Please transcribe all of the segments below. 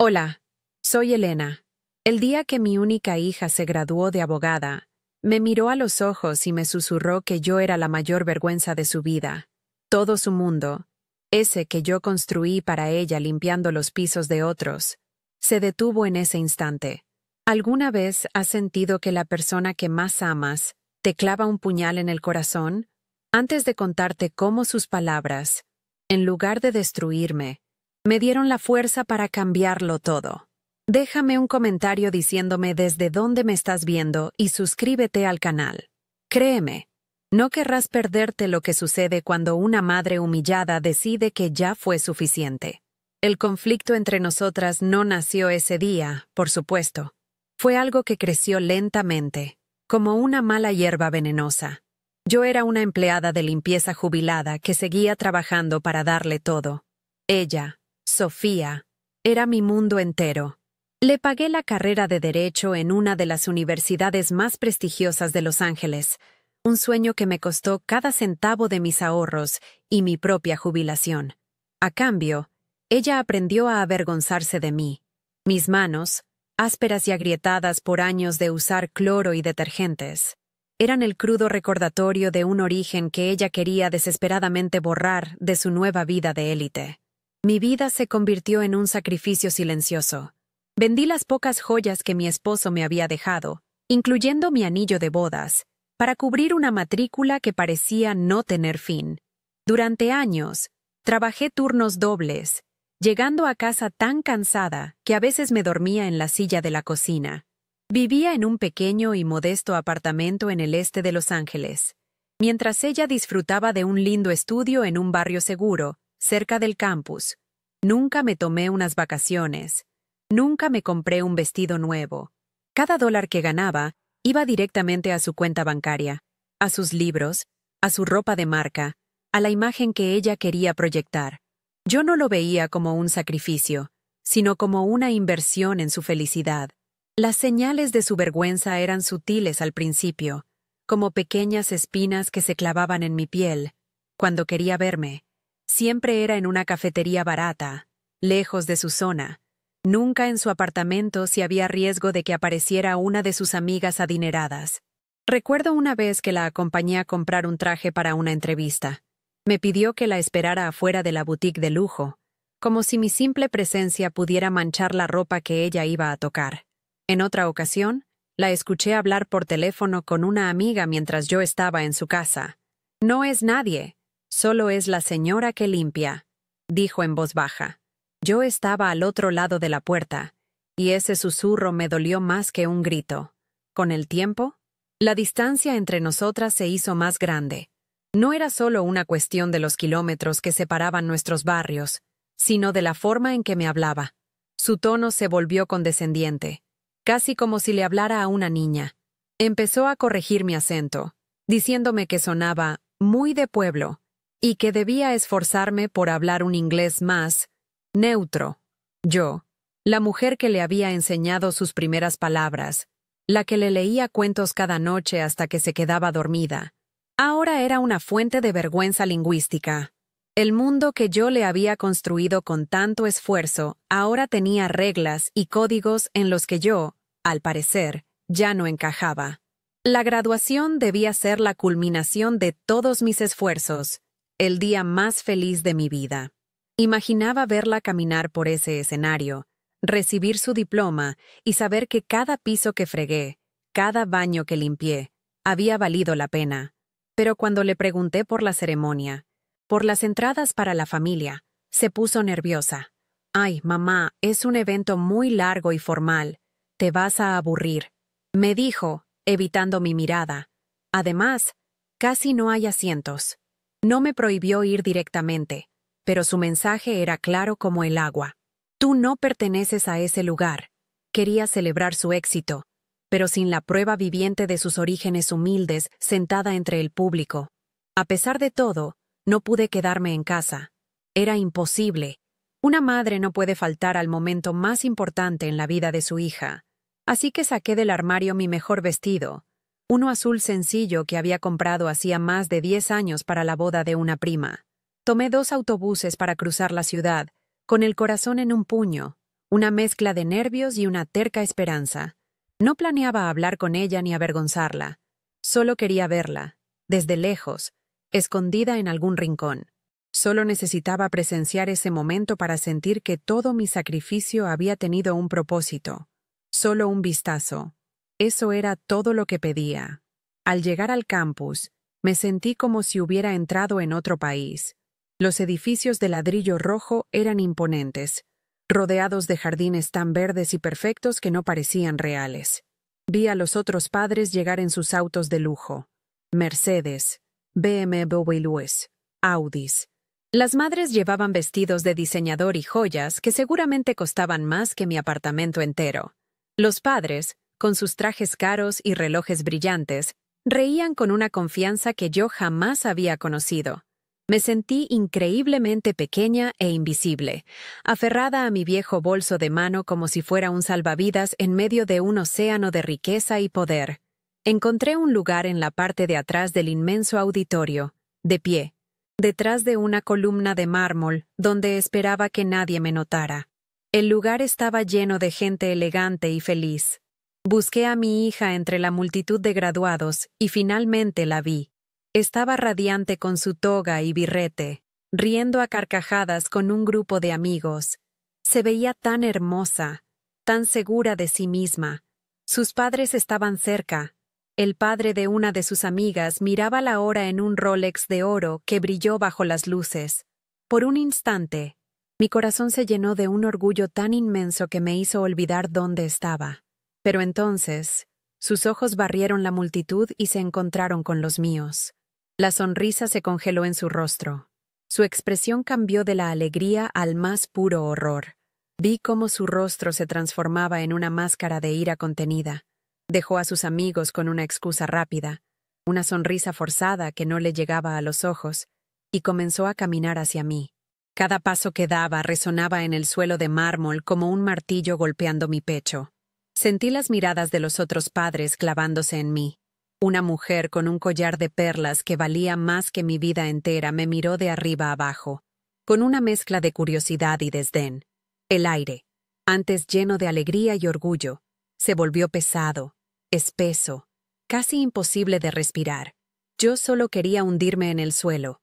Hola, soy Elena. El día que mi única hija se graduó de abogada, me miró a los ojos y me susurró que yo era la mayor vergüenza de su vida. Todo su mundo, ese que yo construí para ella limpiando los pisos de otros, se detuvo en ese instante. ¿Alguna vez has sentido que la persona que más amas te clava un puñal en el corazón? Antes de contarte cómo sus palabras, en lugar de destruirme, me dieron la fuerza para cambiarlo todo. Déjame un comentario diciéndome desde dónde me estás viendo y suscríbete al canal. Créeme, no querrás perderte lo que sucede cuando una madre humillada decide que ya fue suficiente. El conflicto entre nosotras no nació ese día, por supuesto. Fue algo que creció lentamente, como una mala hierba venenosa. Yo era una empleada de limpieza jubilada que seguía trabajando para darle todo. Ella, Sofía, era mi mundo entero. Le pagué la carrera de Derecho en una de las universidades más prestigiosas de Los Ángeles, un sueño que me costó cada centavo de mis ahorros y mi propia jubilación. A cambio, ella aprendió a avergonzarse de mí. Mis manos, ásperas y agrietadas por años de usar cloro y detergentes, eran el crudo recordatorio de un origen que ella quería desesperadamente borrar de su nueva vida de élite. Mi vida se convirtió en un sacrificio silencioso. Vendí las pocas joyas que mi esposo me había dejado, incluyendo mi anillo de bodas, para cubrir una matrícula que parecía no tener fin. Durante años, trabajé turnos dobles, llegando a casa tan cansada que a veces me dormía en la silla de la cocina. Vivía en un pequeño y modesto apartamento en el este de Los Ángeles, mientras ella disfrutaba de un lindo estudio en un barrio seguro, cerca del campus. Nunca me tomé unas vacaciones. Nunca me compré un vestido nuevo. Cada dólar que ganaba iba directamente a su cuenta bancaria, a sus libros, a su ropa de marca, a la imagen que ella quería proyectar. Yo no lo veía como un sacrificio, sino como una inversión en su felicidad. Las señales de su vergüenza eran sutiles al principio, como pequeñas espinas que se clavaban en mi piel. Cuando quería verme, siempre era en una cafetería barata, lejos de su zona. Nunca en su apartamento si había riesgo de que apareciera una de sus amigas adineradas. Recuerdo una vez que la acompañé a comprar un traje para una entrevista. Me pidió que la esperara afuera de la boutique de lujo, como si mi simple presencia pudiera manchar la ropa que ella iba a tocar. En otra ocasión, la escuché hablar por teléfono con una amiga mientras yo estaba en su casa. «No es nadie, solo es la señora que limpia», dijo en voz baja. Yo estaba al otro lado de la puerta, y ese susurro me dolió más que un grito. Con el tiempo, la distancia entre nosotras se hizo más grande. No era solo una cuestión de los kilómetros que separaban nuestros barrios, sino de la forma en que me hablaba. Su tono se volvió condescendiente, casi como si le hablara a una niña. Empezó a corregir mi acento, diciéndome que sonaba muy de pueblo, y que debía esforzarme por hablar un inglés más neutro. Yo, la mujer que le había enseñado sus primeras palabras, la que le leía cuentos cada noche hasta que se quedaba dormida, ahora era una fuente de vergüenza lingüística. El mundo que yo le había construido con tanto esfuerzo ahora tenía reglas y códigos en los que yo, al parecer, ya no encajaba. La graduación debía ser la culminación de todos mis esfuerzos, el día más feliz de mi vida. Imaginaba verla caminar por ese escenario, recibir su diploma y saber que cada piso que fregué, cada baño que limpié, había valido la pena. Pero cuando le pregunté por la ceremonia, por las entradas para la familia, se puso nerviosa. «Ay, mamá, es un evento muy largo y formal. Te vas a aburrir», me dijo, evitando mi mirada. Además, casi no hay asientos. No me prohibió ir directamente, pero su mensaje era claro como el agua. «Tú no perteneces a ese lugar». Quería celebrar su éxito, pero sin la prueba viviente de sus orígenes humildes sentada entre el público. A pesar de todo, no pude quedarme en casa. Era imposible. Una madre no puede faltar al momento más importante en la vida de su hija. Así que saqué del armario mi mejor vestido, uno azul sencillo que había comprado hacía más de 10 años para la boda de una prima. Tomé 2 autobuses para cruzar la ciudad, con el corazón en un puño, una mezcla de nervios y una terca esperanza. No planeaba hablar con ella ni avergonzarla. Solo quería verla, desde lejos, escondida en algún rincón. Solo necesitaba presenciar ese momento para sentir que todo mi sacrificio había tenido un propósito. Solo un vistazo. Eso era todo lo que pedía. Al llegar al campus, me sentí como si hubiera entrado en otro país. Los edificios de ladrillo rojo eran imponentes, rodeados de jardines tan verdes y perfectos que no parecían reales. Vi a los otros padres llegar en sus autos de lujo. Mercedes, BMWs, Audis. Las madres llevaban vestidos de diseñador y joyas que seguramente costaban más que mi apartamento entero. Los padres, con sus trajes caros y relojes brillantes, reían con una confianza que yo jamás había conocido. Me sentí increíblemente pequeña e invisible, aferrada a mi viejo bolso de mano como si fuera un salvavidas en medio de un océano de riqueza y poder. Encontré un lugar en la parte de atrás del inmenso auditorio, de pie, detrás de una columna de mármol, donde esperaba que nadie me notara. El lugar estaba lleno de gente elegante y feliz. Busqué a mi hija entre la multitud de graduados y finalmente la vi. Estaba radiante con su toga y birrete, riendo a carcajadas con un grupo de amigos. Se veía tan hermosa, tan segura de sí misma. Sus padres estaban cerca. El padre de una de sus amigas miraba la hora en un Rolex de oro que brilló bajo las luces. Por un instante, mi corazón se llenó de un orgullo tan inmenso que me hizo olvidar dónde estaba. Pero entonces, sus ojos barrieron la multitud y se encontraron con los míos. La sonrisa se congeló en su rostro. Su expresión cambió de la alegría al más puro horror. Vi cómo su rostro se transformaba en una máscara de ira contenida. Dejó a sus amigos con una excusa rápida, una sonrisa forzada que no le llegaba a los ojos, y comenzó a caminar hacia mí. Cada paso que daba resonaba en el suelo de mármol como un martillo golpeando mi pecho. Sentí las miradas de los otros padres clavándose en mí. Una mujer con un collar de perlas que valía más que mi vida entera me miró de arriba abajo, con una mezcla de curiosidad y desdén. El aire, antes lleno de alegría y orgullo, se volvió pesado, espeso, casi imposible de respirar. Yo solo quería hundirme en el suelo,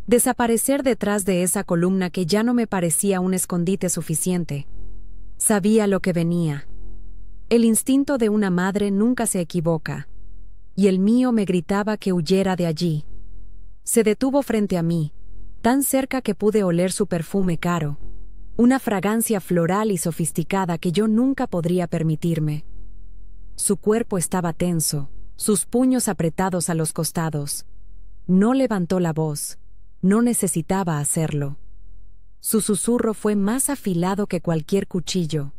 desaparecer detrás de esa columna que ya no me parecía un escondite suficiente. Sabía lo que venía. El instinto de una madre nunca se equivoca, y el mío me gritaba que huyera de allí. Se detuvo frente a mí, tan cerca que pude oler su perfume caro, una fragancia floral y sofisticada que yo nunca podría permitirme. Su cuerpo estaba tenso, sus puños apretados a los costados. No levantó la voz, no necesitaba hacerlo. Su susurro fue más afilado que cualquier cuchillo.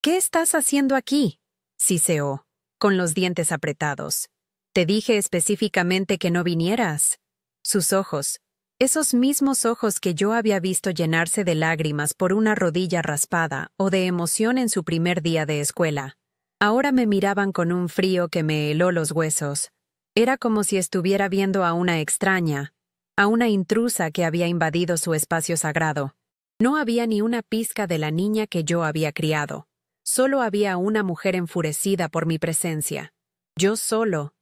«¿Qué estás haciendo aquí?», siseó, con los dientes apretados. «Te dije específicamente que no vinieras». Sus ojos, esos mismos ojos que yo había visto llenarse de lágrimas por una rodilla raspada o de emoción en su primer día de escuela, ahora me miraban con un frío que me heló los huesos. Era como si estuviera viendo a una extraña, a una intrusa que había invadido su espacio sagrado. No había ni una pizca de la niña que yo había criado. Solo había una mujer enfurecida por mi presencia. Yo solo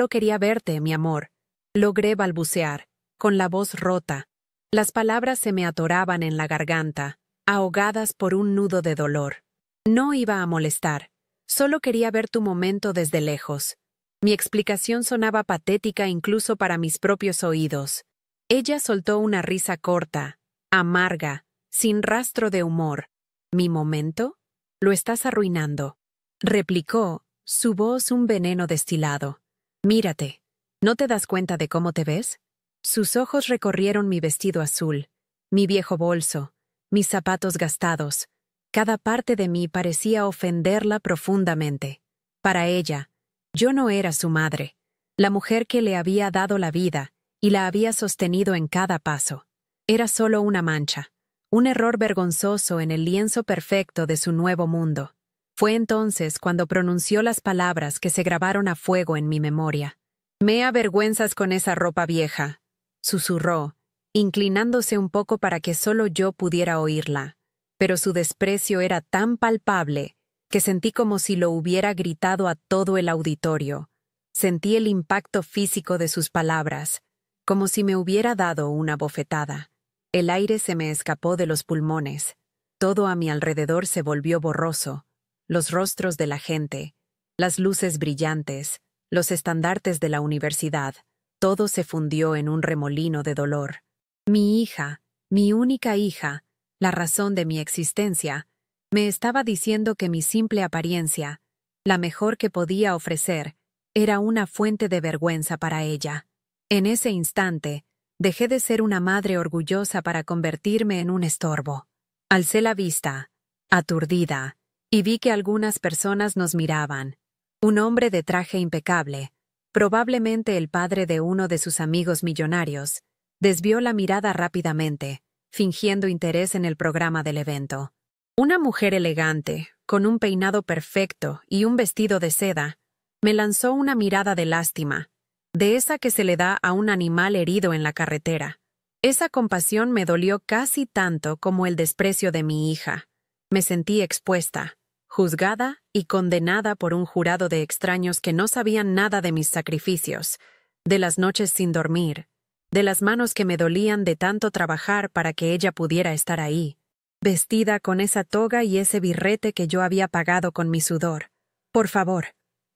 quería verte, mi amor. Logré balbucear, con la voz rota. Las palabras se me atoraban en la garganta, ahogadas por un nudo de dolor. No iba a molestar. Solo quería ver tu momento desde lejos. Mi explicación sonaba patética incluso para mis propios oídos. Ella soltó una risa corta, amarga, sin rastro de humor. ¿Mi momento? Lo estás arruinando, replicó, su voz un veneno destilado. Mírate, ¿no te das cuenta de cómo te ves? Sus ojos recorrieron mi vestido azul, mi viejo bolso, mis zapatos gastados. Cada parte de mí parecía ofenderla profundamente. Para ella, yo no era su madre, la mujer que le había dado la vida y la había sostenido en cada paso. Era solo una mancha. Un error vergonzoso en el lienzo perfecto de su nuevo mundo. Fue entonces cuando pronunció las palabras que se grabaron a fuego en mi memoria. «Me avergüenzas con esa ropa vieja», susurró, inclinándose un poco para que solo yo pudiera oírla. pero su desprecio era tan palpable que sentí como si lo hubiera gritado a todo el auditorio. Sentí el impacto físico de sus palabras, como si me hubiera dado una bofetada. El aire se me escapó de los pulmones. Todo a mi alrededor se volvió borroso. Los rostros de la gente, las luces brillantes, los estandartes de la universidad, todo se fundió en un remolino de dolor. Mi hija, mi única hija, la razón de mi existencia, me estaba diciendo que mi simple apariencia, la mejor que podía ofrecer, era una fuente de vergüenza para ella. En ese instante, dejé de ser una madre orgullosa para convertirme en un estorbo. Alcé la vista, aturdida, y vi que algunas personas nos miraban. Un hombre de traje impecable, probablemente el padre de uno de sus amigos millonarios, desvió la mirada rápidamente, fingiendo interés en el programa del evento. Una mujer elegante, con un peinado perfecto y un vestido de seda, me lanzó una mirada de lástima, de esa que se le da a un animal herido en la carretera. Esa compasión me dolió casi tanto como el desprecio de mi hija. Me sentí expuesta, juzgada y condenada por un jurado de extraños que no sabían nada de mis sacrificios, de las noches sin dormir, de las manos que me dolían de tanto trabajar para que ella pudiera estar ahí, vestida con esa toga y ese birrete que yo había pagado con mi sudor. «Por favor,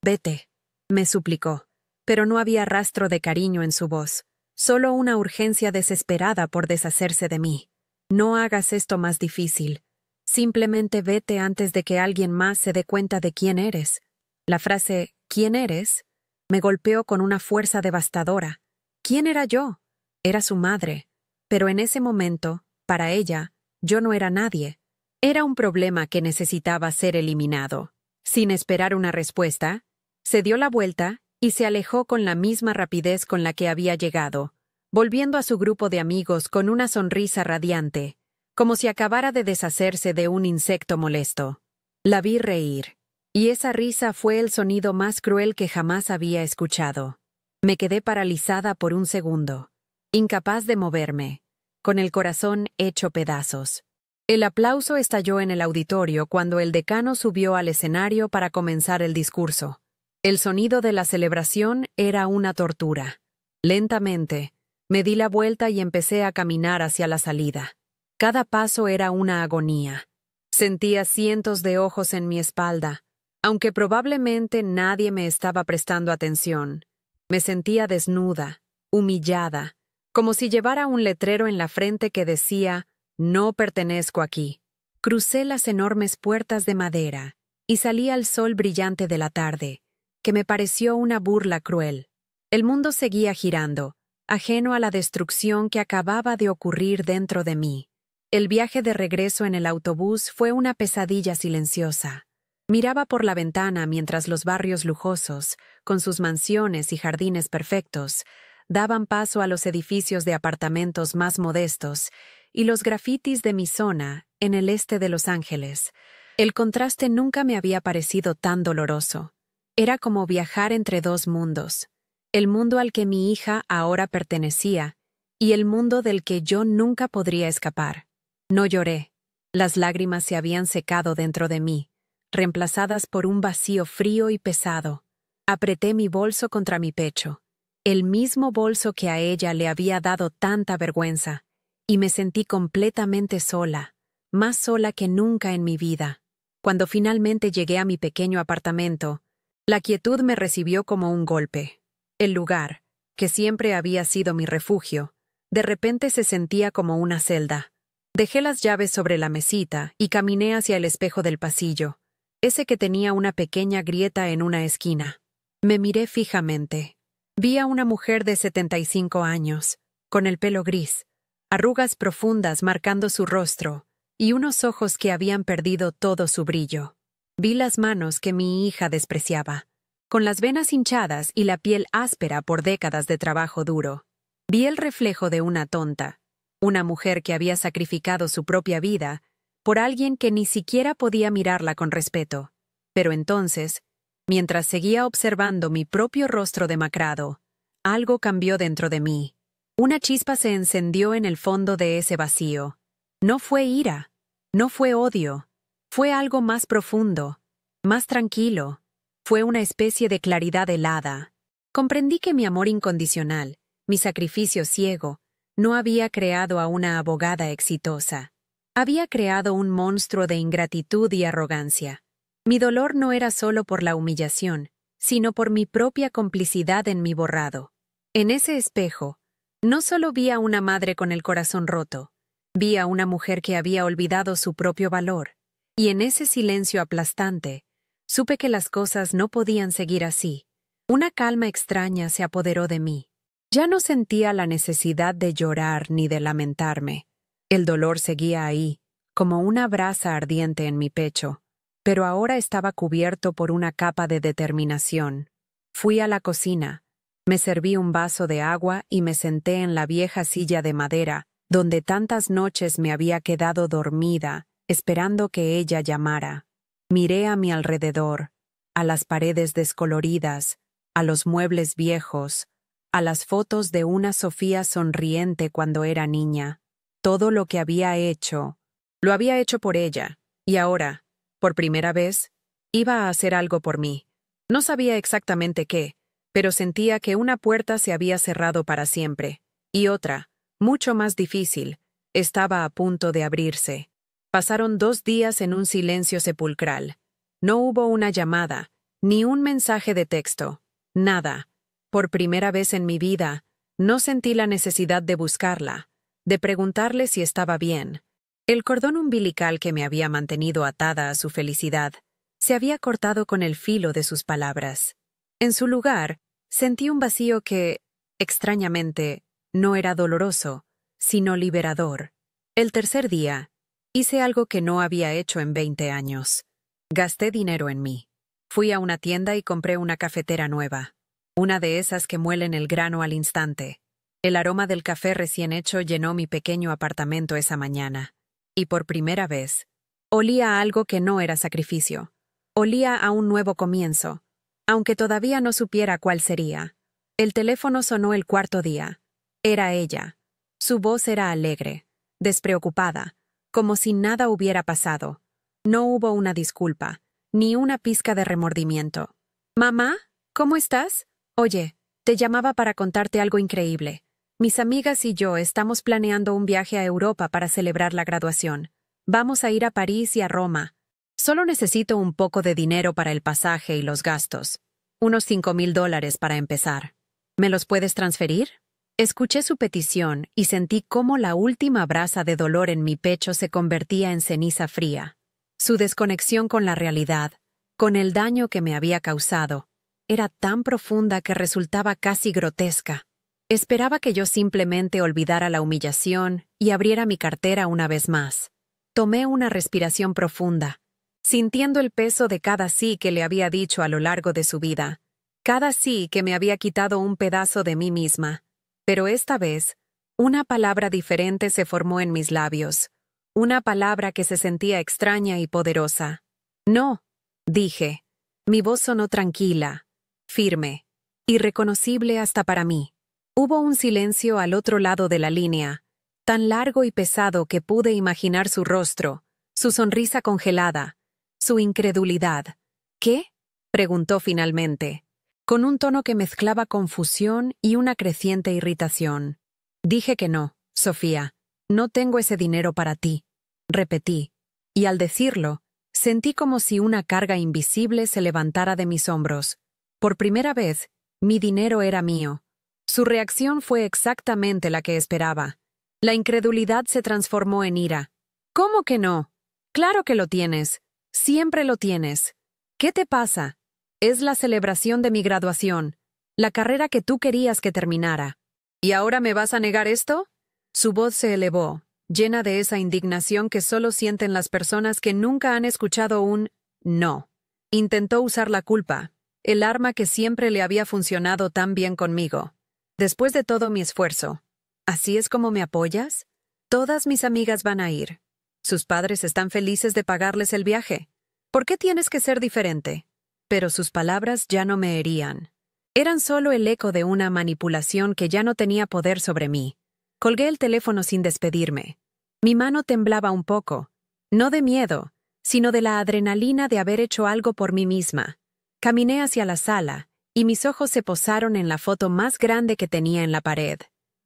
vete», me suplicó, pero no había rastro de cariño en su voz, solo una urgencia desesperada por deshacerse de mí. «No hagas esto más difícil. Simplemente vete antes de que alguien más se dé cuenta de quién eres». La frase «¿quién eres?» me golpeó con una fuerza devastadora. ¿Quién era yo? Era su madre, pero en ese momento, para ella, yo no era nadie. Era un problema que necesitaba ser eliminado. Sin esperar una respuesta, se dio la vuelta y se alejó con la misma rapidez con la que había llegado, volviendo a su grupo de amigos con una sonrisa radiante, como si acabara de deshacerse de un insecto molesto. La vi reír, y esa risa fue el sonido más cruel que jamás había escuchado. Me quedé paralizada por un segundo, incapaz de moverme, con el corazón hecho pedazos. El aplauso estalló en el auditorio cuando el decano subió al escenario para comenzar el discurso. El sonido de la celebración era una tortura. Lentamente, me di la vuelta y empecé a caminar hacia la salida. Cada paso era una agonía. Sentía cientos de ojos en mi espalda, aunque probablemente nadie me estaba prestando atención. Me sentía desnuda, humillada, como si llevara un letrero en la frente que decía «No pertenezco aquí». Crucé las enormes puertas de madera y salí al sol brillante de la tarde, que me pareció una burla cruel. El mundo seguía girando, ajeno a la destrucción que acababa de ocurrir dentro de mí. El viaje de regreso en el autobús fue una pesadilla silenciosa. Miraba por la ventana mientras los barrios lujosos, con sus mansiones y jardines perfectos, daban paso a los edificios de apartamentos más modestos y los grafitis de mi zona en el este de Los Ángeles. El contraste nunca me había parecido tan doloroso. Era como viajar entre dos mundos, el mundo al que mi hija ahora pertenecía y el mundo del que yo nunca podría escapar. No lloré. Las lágrimas se habían secado dentro de mí, reemplazadas por un vacío frío y pesado. Apreté mi bolso contra mi pecho, el mismo bolso que a ella le había dado tanta vergüenza, y me sentí completamente sola, más sola que nunca en mi vida. Cuando finalmente llegué a mi pequeño apartamento, la quietud me recibió como un golpe. El lugar, que siempre había sido mi refugio, de repente se sentía como una celda. Dejé las llaves sobre la mesita y caminé hacia el espejo del pasillo, ese que tenía una pequeña grieta en una esquina. Me miré fijamente. Vi a una mujer de 75 años, con el pelo gris, arrugas profundas marcando su rostro, y unos ojos que habían perdido todo su brillo. Vi las manos que mi hija despreciaba, con las venas hinchadas y la piel áspera por décadas de trabajo duro. Vi el reflejo de una tonta, una mujer que había sacrificado su propia vida por alguien que ni siquiera podía mirarla con respeto. Pero entonces, mientras seguía observando mi propio rostro demacrado, algo cambió dentro de mí. Una chispa se encendió en el fondo de ese vacío. No fue ira, No fue odio, fue algo más profundo, más tranquilo, fue una especie de claridad helada. Comprendí que mi amor incondicional, mi sacrificio ciego, no había creado a una abogada exitosa. Había creado un monstruo de ingratitud y arrogancia. Mi dolor no era solo por la humillación, sino por mi propia complicidad en mi borrado. En ese espejo, no solo vi a una madre con el corazón roto, vi a una mujer que había olvidado su propio valor, y en ese silencio aplastante, supe que las cosas no podían seguir así. Una calma extraña se apoderó de mí. Ya no sentía la necesidad de llorar ni de lamentarme. El dolor seguía ahí, como una brasa ardiente en mi pecho, pero ahora estaba cubierto por una capa de determinación. Fui a la cocina, me serví un vaso de agua y me senté en la vieja silla de madera, donde tantas noches me había quedado dormida, esperando que ella llamara. Miré a mi alrededor, a las paredes descoloridas, a los muebles viejos, a las fotos de una Sofía sonriente cuando era niña. Todo lo que había hecho, lo había hecho por ella, y ahora, por primera vez, iba a hacer algo por mí. No sabía exactamente qué, pero sentía que una puerta se había cerrado para siempre, y otra, mucho más difícil, estaba a punto de abrirse. Pasaron 2 días en un silencio sepulcral. No hubo una llamada, ni un mensaje de texto, nada. Por primera vez en mi vida, no sentí la necesidad de buscarla, de preguntarle si estaba bien. El cordón umbilical que me había mantenido atada a su felicidad se había cortado con el filo de sus palabras. En su lugar, sentí un vacío que, extrañamente, no era doloroso, sino liberador. El tercer día, hice algo que no había hecho en 20 años. Gasté dinero en mí. Fui a una tienda y compré una cafetera nueva. Una de esas que muelen el grano al instante. El aroma del café recién hecho llenó mi pequeño apartamento esa mañana. Y por primera vez, olía a algo que no era sacrificio. Olía a un nuevo comienzo, aunque todavía no supiera cuál sería. El teléfono sonó el cuarto día. Era ella. Su voz era alegre, despreocupada, como si nada hubiera pasado. No hubo una disculpa, ni una pizca de remordimiento. «Mamá, ¿cómo estás? Oye, te llamaba para contarte algo increíble. Mis amigas y yo estamos planeando un viaje a Europa para celebrar la graduación. Vamos a ir a París y a Roma. Solo necesito un poco de dinero para el pasaje y los gastos. Unos $5,000 para empezar. ¿Me los puedes transferir?» Escuché su petición y sentí cómo la última brasa de dolor en mi pecho se convertía en ceniza fría. Su desconexión con la realidad, con el daño que me había causado, era tan profunda que resultaba casi grotesca. Esperaba que yo simplemente olvidara la humillación y abriera mi cartera una vez más. Tomé una respiración profunda, sintiendo el peso de cada sí que le había dicho a lo largo de su vida, cada sí que me había quitado un pedazo de mí misma. Pero esta vez, una palabra diferente se formó en mis labios, una palabra que se sentía extraña y poderosa. «No», dije. Mi voz sonó tranquila, firme, irreconocible hasta para mí. Hubo un silencio al otro lado de la línea, tan largo y pesado que pude imaginar su rostro, su sonrisa congelada, su incredulidad. «¿Qué?», preguntó finalmente, con un tono que mezclaba confusión y una creciente irritación. «Dije que no, Sofía. No tengo ese dinero para ti», repetí, y al decirlo, sentí como si una carga invisible se levantara de mis hombros. Por primera vez, mi dinero era mío. Su reacción fue exactamente la que esperaba. La incredulidad se transformó en ira. «¿Cómo que no? Claro que lo tienes. Siempre lo tienes. ¿Qué te pasa? Es la celebración de mi graduación, la carrera que tú querías que terminara. ¿Y ahora me vas a negar esto?» Su voz se elevó, llena de esa indignación que solo sienten las personas que nunca han escuchado un «no». Intentó usar la culpa, el arma que siempre le había funcionado tan bien conmigo. «Después de todo mi esfuerzo, ¿así es como me apoyas? Todas mis amigas van a ir. Sus padres están felices de pagarles el viaje. ¿Por qué tienes que ser diferente?» Pero sus palabras ya no me herían. Eran solo el eco de una manipulación que ya no tenía poder sobre mí. Colgué el teléfono sin despedirme. Mi mano temblaba un poco. No de miedo, sino de la adrenalina de haber hecho algo por mí misma. Caminé hacia la sala, y mis ojos se posaron en la foto más grande que tenía en la pared.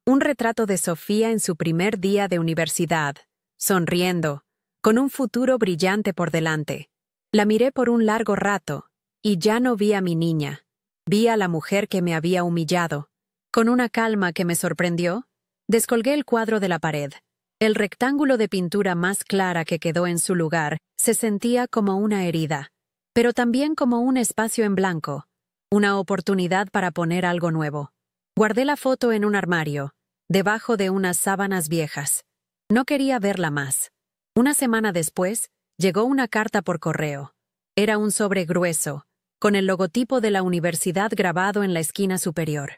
Un retrato de Sofía en su primer día de universidad, sonriendo, con un futuro brillante por delante. La miré por un largo rato, y ya no vi a mi niña. Vi a la mujer que me había humillado. Con una calma que me sorprendió, descolgué el cuadro de la pared. El rectángulo de pintura más clara que quedó en su lugar se sentía como una herida, pero también como un espacio en blanco, una oportunidad para poner algo nuevo. Guardé la foto en un armario, debajo de unas sábanas viejas. No quería verla más. Una semana después, llegó una carta por correo. Era un sobre grueso, con el logotipo de la universidad grabado en la esquina superior.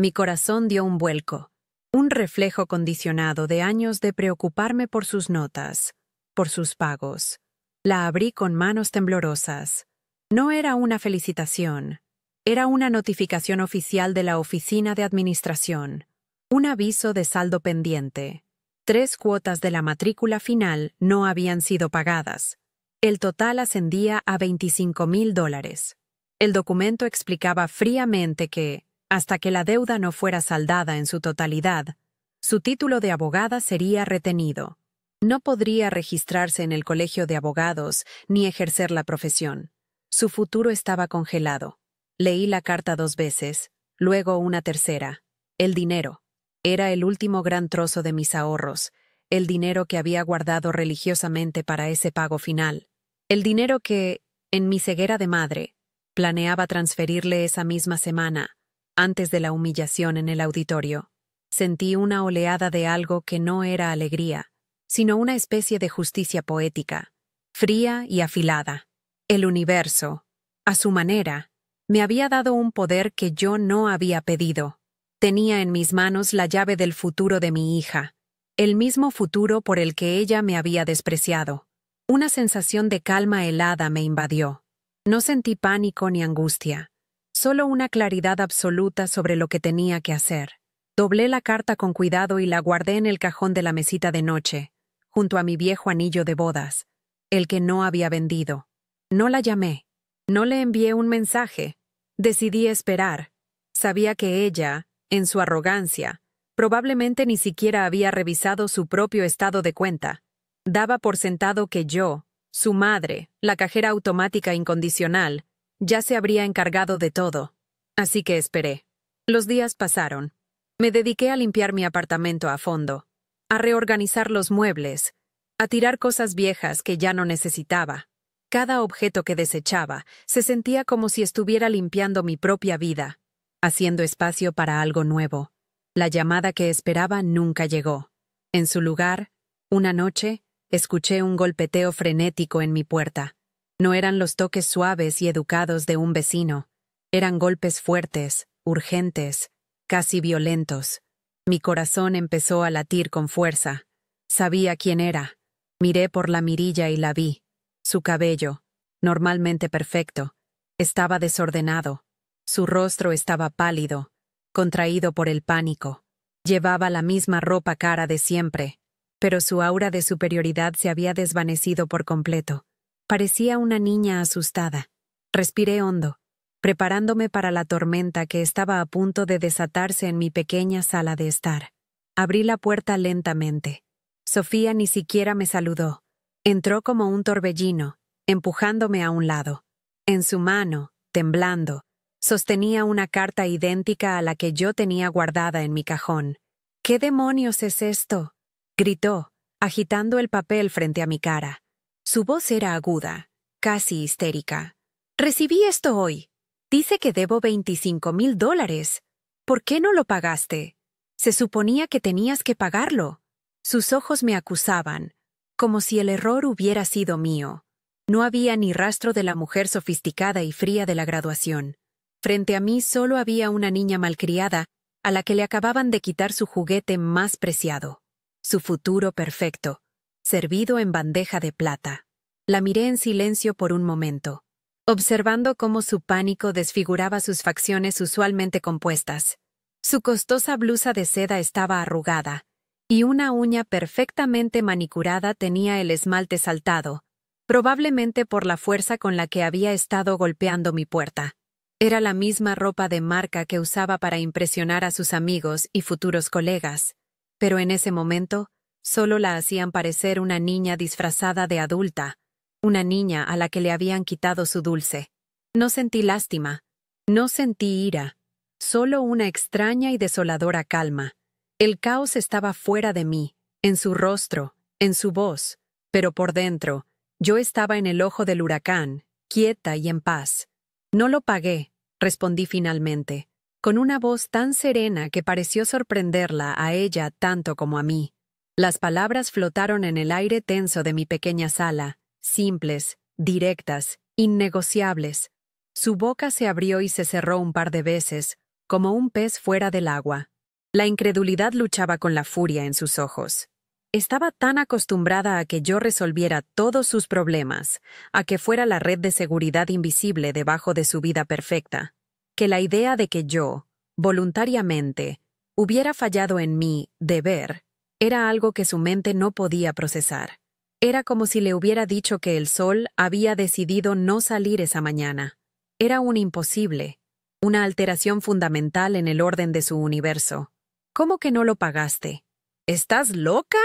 Mi corazón dio un vuelco. Un reflejo condicionado de años de preocuparme por sus notas, por sus pagos. La abrí con manos temblorosas. No era una felicitación. Era una notificación oficial de la oficina de administración. Un aviso de saldo pendiente. 3 cuotas de la matrícula final no habían sido pagadas. El total ascendía a $25,000. El documento explicaba fríamente que, hasta que la deuda no fuera saldada en su totalidad, su título de abogada sería retenido. No podría registrarse en el colegio de abogados ni ejercer la profesión. Su futuro estaba congelado. Leí la carta 2 veces, luego una tercera. El dinero. Era el último gran trozo de mis ahorros, el dinero que había guardado religiosamente para ese pago final. El dinero que, en mi ceguera de madre, planeaba transferirle esa misma semana, antes de la humillación en el auditorio. Sentí una oleada de algo que no era alegría, sino una especie de justicia poética, fría y afilada. El universo, a su manera, me había dado un poder que yo no había pedido. Tenía en mis manos la llave del futuro de mi hija, el mismo futuro por el que ella me había despreciado. Una sensación de calma helada me invadió. No sentí pánico ni angustia. Solo una claridad absoluta sobre lo que tenía que hacer. Doblé la carta con cuidado y la guardé en el cajón de la mesita de noche, junto a mi viejo anillo de bodas, el que no había vendido. No la llamé. No le envié un mensaje. Decidí esperar. Sabía que ella, en su arrogancia, probablemente ni siquiera había revisado su propio estado de cuenta. Daba por sentado que yo, su madre, la cajera automática incondicional, ya se habría encargado de todo. Así que esperé. Los días pasaron. Me dediqué a limpiar mi apartamento a fondo, a reorganizar los muebles, a tirar cosas viejas que ya no necesitaba. Cada objeto que desechaba se sentía como si estuviera limpiando mi propia vida, haciendo espacio para algo nuevo. La llamada que esperaba nunca llegó. En su lugar, una noche, escuché un golpeteo frenético en mi puerta. No eran los toques suaves y educados de un vecino. Eran golpes fuertes, urgentes, casi violentos. Mi corazón empezó a latir con fuerza. Sabía quién era. Miré por la mirilla y la vi. Su cabello, normalmente perfecto, estaba desordenado. Su rostro estaba pálido, contraído por el pánico. Llevaba la misma ropa cara de siempre, pero su aura de superioridad se había desvanecido por completo. Parecía una niña asustada. Respiré hondo, preparándome para la tormenta que estaba a punto de desatarse en mi pequeña sala de estar. Abrí la puerta lentamente. Sofía ni siquiera me saludó. Entró como un torbellino, empujándome a un lado. En su mano, temblando, sostenía una carta idéntica a la que yo tenía guardada en mi cajón. ¿Qué demonios es esto?, gritó, agitando el papel frente a mi cara. Su voz era aguda, casi histérica. «Recibí esto hoy. Dice que debo $25,000. ¿Por qué no lo pagaste? Se suponía que tenías que pagarlo». Sus ojos me acusaban, como si el error hubiera sido mío. No había ni rastro de la mujer sofisticada y fría de la graduación. Frente a mí solo había una niña malcriada a la que le acababan de quitar su juguete más preciado. Su futuro perfecto, servido en bandeja de plata. La miré en silencio por un momento, observando cómo su pánico desfiguraba sus facciones usualmente compuestas. Su costosa blusa de seda estaba arrugada, y una uña perfectamente manicurada tenía el esmalte saltado, probablemente por la fuerza con la que había estado golpeando mi puerta. Era la misma ropa de marca que usaba para impresionar a sus amigos y futuros colegas, pero en ese momento solo la hacían parecer una niña disfrazada de adulta, una niña a la que le habían quitado su dulce. No sentí lástima, no sentí ira, solo una extraña y desoladora calma. El caos estaba fuera de mí, en su rostro, en su voz, pero por dentro, yo estaba en el ojo del huracán, quieta y en paz. No lo pagué, respondí finalmente, con una voz tan serena que pareció sorprenderla a ella tanto como a mí. Las palabras flotaron en el aire tenso de mi pequeña sala, simples, directas, innegociables. Su boca se abrió y se cerró un par de veces, como un pez fuera del agua. La incredulidad luchaba con la furia en sus ojos. Estaba tan acostumbrada a que yo resolviera todos sus problemas, a que fuera la red de seguridad invisible debajo de su vida perfecta, que la idea de que yo, voluntariamente, hubiera fallado en mi deber, era algo que su mente no podía procesar. Era como si le hubiera dicho que el sol había decidido no salir esa mañana. Era un imposible, una alteración fundamental en el orden de su universo. ¿Cómo que no lo pagaste? ¿Estás loca?,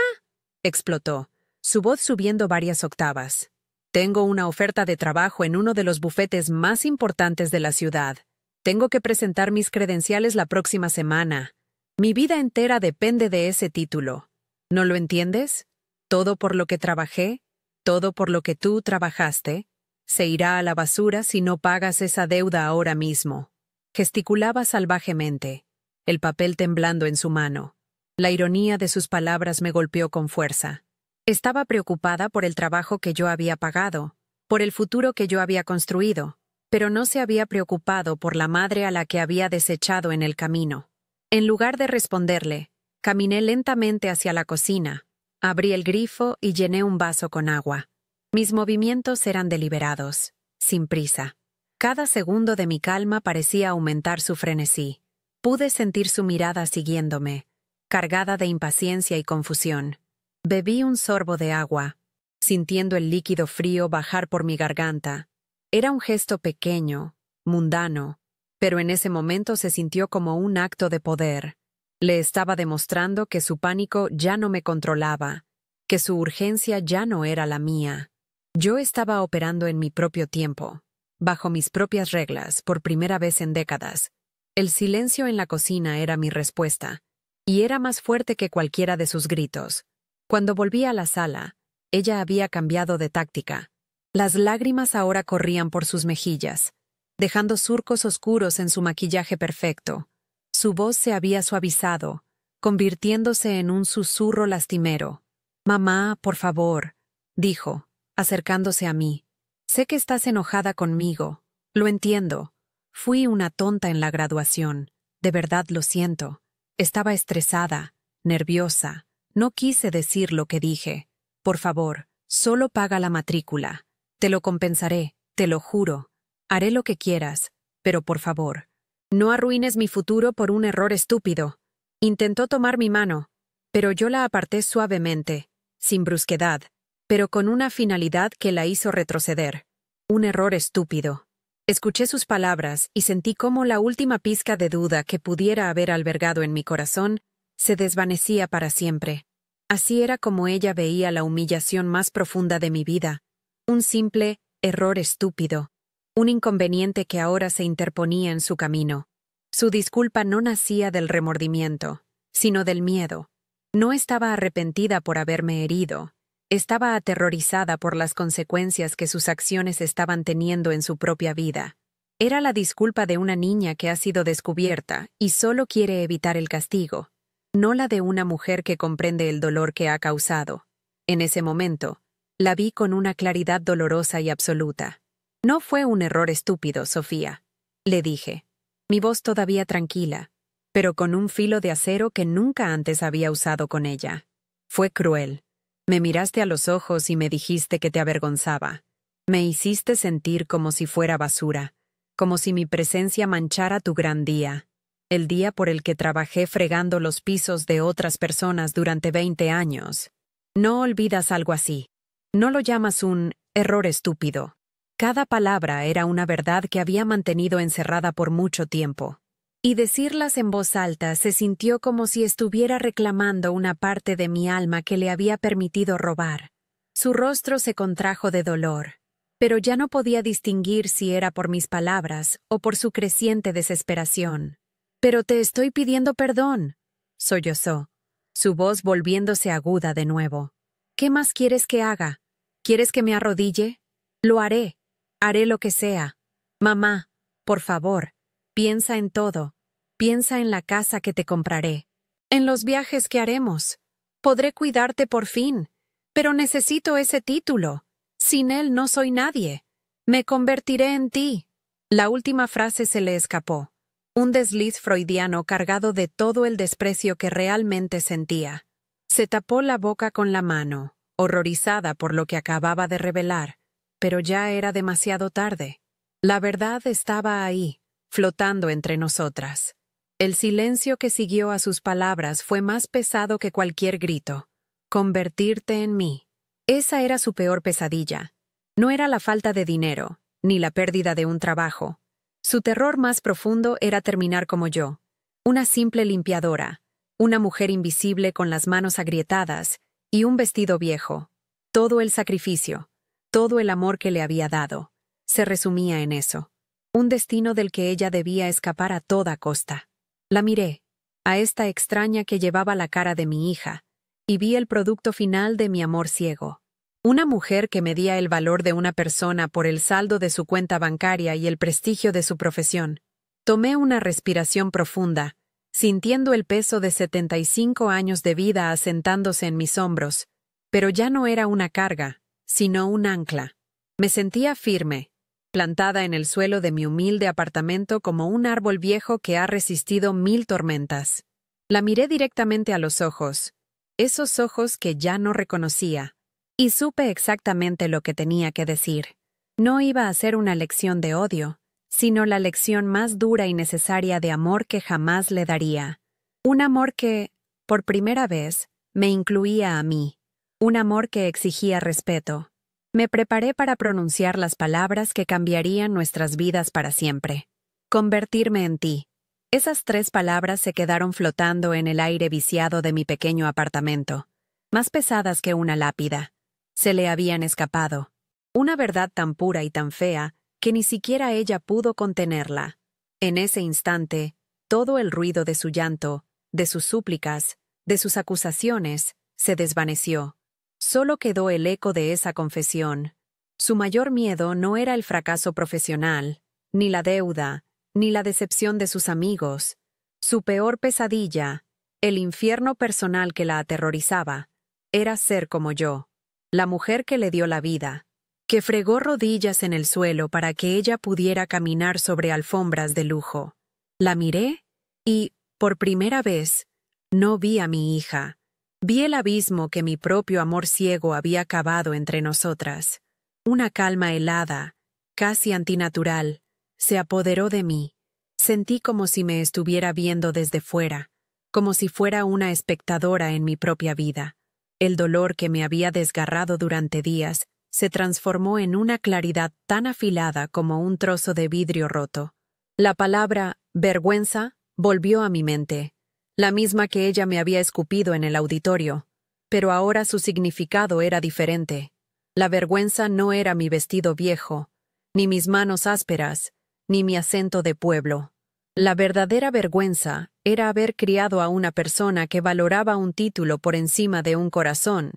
explotó, su voz subiendo varias octavas. Tengo una oferta de trabajo en uno de los bufetes más importantes de la ciudad. Tengo que presentar mis credenciales la próxima semana. Mi vida entera depende de ese título. ¿No lo entiendes? Todo por lo que trabajé, todo por lo que tú trabajaste, se irá a la basura si no pagas esa deuda ahora mismo. Gesticulaba salvajemente, el papel temblando en su mano. La ironía de sus palabras me golpeó con fuerza. Estaba preocupada por el trabajo que yo había pagado, por el futuro que yo había construido, pero no se había preocupado por la madre a la que había desechado en el camino. En lugar de responderle, caminé lentamente hacia la cocina, abrí el grifo y llené un vaso con agua. Mis movimientos eran deliberados, sin prisa. Cada segundo de mi calma parecía aumentar su frenesí. Pude sentir su mirada siguiéndome, cargada de impaciencia y confusión. Bebí un sorbo de agua, sintiendo el líquido frío bajar por mi garganta. Era un gesto pequeño, mundano, pero en ese momento se sintió como un acto de poder. Le estaba demostrando que su pánico ya no me controlaba, que su urgencia ya no era la mía. Yo estaba operando en mi propio tiempo, bajo mis propias reglas, por primera vez en décadas. El silencio en la cocina era mi respuesta, y era más fuerte que cualquiera de sus gritos. Cuando volví a la sala, ella había cambiado de táctica. Las lágrimas ahora corrían por sus mejillas, dejando surcos oscuros en su maquillaje perfecto. Su voz se había suavizado, convirtiéndose en un susurro lastimero. «Mamá, por favor», dijo, acercándose a mí. «Sé que estás enojada conmigo. Lo entiendo. Fui una tonta en la graduación. De verdad lo siento. Estaba estresada, nerviosa. No quise decir lo que dije. Por favor, solo paga la matrícula. Te lo compensaré, te lo juro. Haré lo que quieras, pero por favor, no arruines mi futuro por un error estúpido». Intentó tomar mi mano, pero yo la aparté suavemente, sin brusquedad, pero con una finalidad que la hizo retroceder. Un error estúpido. Escuché sus palabras y sentí cómo la última pizca de duda que pudiera haber albergado en mi corazón se desvanecía para siempre. Así era como ella veía la humillación más profunda de mi vida. Un simple error estúpido. Un inconveniente que ahora se interponía en su camino. Su disculpa no nacía del remordimiento, sino del miedo. No estaba arrepentida por haberme herido. Estaba aterrorizada por las consecuencias que sus acciones estaban teniendo en su propia vida. Era la disculpa de una niña que ha sido descubierta y solo quiere evitar el castigo, no la de una mujer que comprende el dolor que ha causado. En ese momento, la vi con una claridad dolorosa y absoluta. «No fue un error estúpido, Sofía», le dije, mi voz todavía tranquila, pero con un filo de acero que nunca antes había usado con ella. «Fue cruel. Me miraste a los ojos y me dijiste que te avergonzaba. Me hiciste sentir como si fuera basura, como si mi presencia manchara tu gran día. el día por el que trabajé fregando los pisos de otras personas durante 20 años. No olvidas algo así. No lo llamas un error estúpido. Cada palabra era una verdad que había mantenido encerrada por mucho tiempo. Y decirlas en voz alta se sintió como si estuviera reclamando una parte de mi alma que le había permitido robar. Su rostro se contrajo de dolor, pero ya no podía distinguir si era por mis palabras o por su creciente desesperación. «Pero te estoy pidiendo perdón», sollozó, su voz volviéndose aguda de nuevo. «¿Qué más quieres que haga? ¿Quieres que me arrodille? Lo haré. Haré lo que sea. Mamá, por favor, piensa en todo. Piensa en la casa que te compraré. En los viajes que haremos. Podré cuidarte por fin. Pero necesito ese título. Sin él no soy nadie. Me convertiré en ti». La última frase se le escapó. Un desliz freudiano cargado de todo el desprecio que realmente sentía. Se tapó la boca con la mano, horrorizada por lo que acababa de revelar, pero ya era demasiado tarde. La verdad estaba ahí, flotando entre nosotras. El silencio que siguió a sus palabras fue más pesado que cualquier grito. Convertirte en mí. Esa era su peor pesadilla. No era la falta de dinero, ni la pérdida de un trabajo. Su terror más profundo era terminar como yo, una simple limpiadora, una mujer invisible con las manos agrietadas y un vestido viejo. Todo el sacrificio, todo el amor que le había dado, se resumía en eso. Un destino del que ella debía escapar a toda costa. La miré, a esta extraña que llevaba la cara de mi hija, y vi el producto final de mi amor ciego. Una mujer que medía el valor de una persona por el saldo de su cuenta bancaria y el prestigio de su profesión. Tomé una respiración profunda, sintiendo el peso de 75 años de vida asentándose en mis hombros, pero ya no era una carga, sino un ancla. Me sentía firme, plantada en el suelo de mi humilde apartamento como un árbol viejo que ha resistido 1000 tormentas. La miré directamente a los ojos, esos ojos que ya no reconocía, y supe exactamente lo que tenía que decir. No iba a ser una lección de odio, sino la lección más dura y necesaria de amor que jamás le daría. Un amor que, por primera vez, me incluía a mí. Un amor que exigía respeto. Me preparé para pronunciar las palabras que cambiarían nuestras vidas para siempre. Convertirme en ti. Esas 3 palabras se quedaron flotando en el aire viciado de mi pequeño apartamento, más pesadas que una lápida. Se le habían escapado. Una verdad tan pura y tan fea que ni siquiera ella pudo contenerla. En ese instante, todo el ruido de su llanto, de sus súplicas, de sus acusaciones, se desvaneció. Solo quedó el eco de esa confesión. Su mayor miedo no era el fracaso profesional, ni la deuda, ni la decepción de sus amigos. Su peor pesadilla, el infierno personal que la aterrorizaba, era ser como yo. La mujer que le dio la vida, que fregó rodillas en el suelo para que ella pudiera caminar sobre alfombras de lujo. La miré y, por primera vez, no vi a mi hija. Vi el abismo que mi propio amor ciego había cavado entre nosotras. Una calma helada, casi antinatural, se apoderó de mí. Sentí como si me estuviera viendo desde fuera, como si fuera una espectadora en mi propia vida. El dolor que me había desgarrado durante días se transformó en una claridad tan afilada como un trozo de vidrio roto. La palabra vergüenza volvió a mi mente, la misma que ella me había escupido en el auditorio, pero ahora su significado era diferente. La vergüenza no era mi vestido viejo, ni mis manos ásperas, ni mi acento de pueblo. La verdadera vergüenza era haber criado a una persona que valoraba un título por encima de un corazón,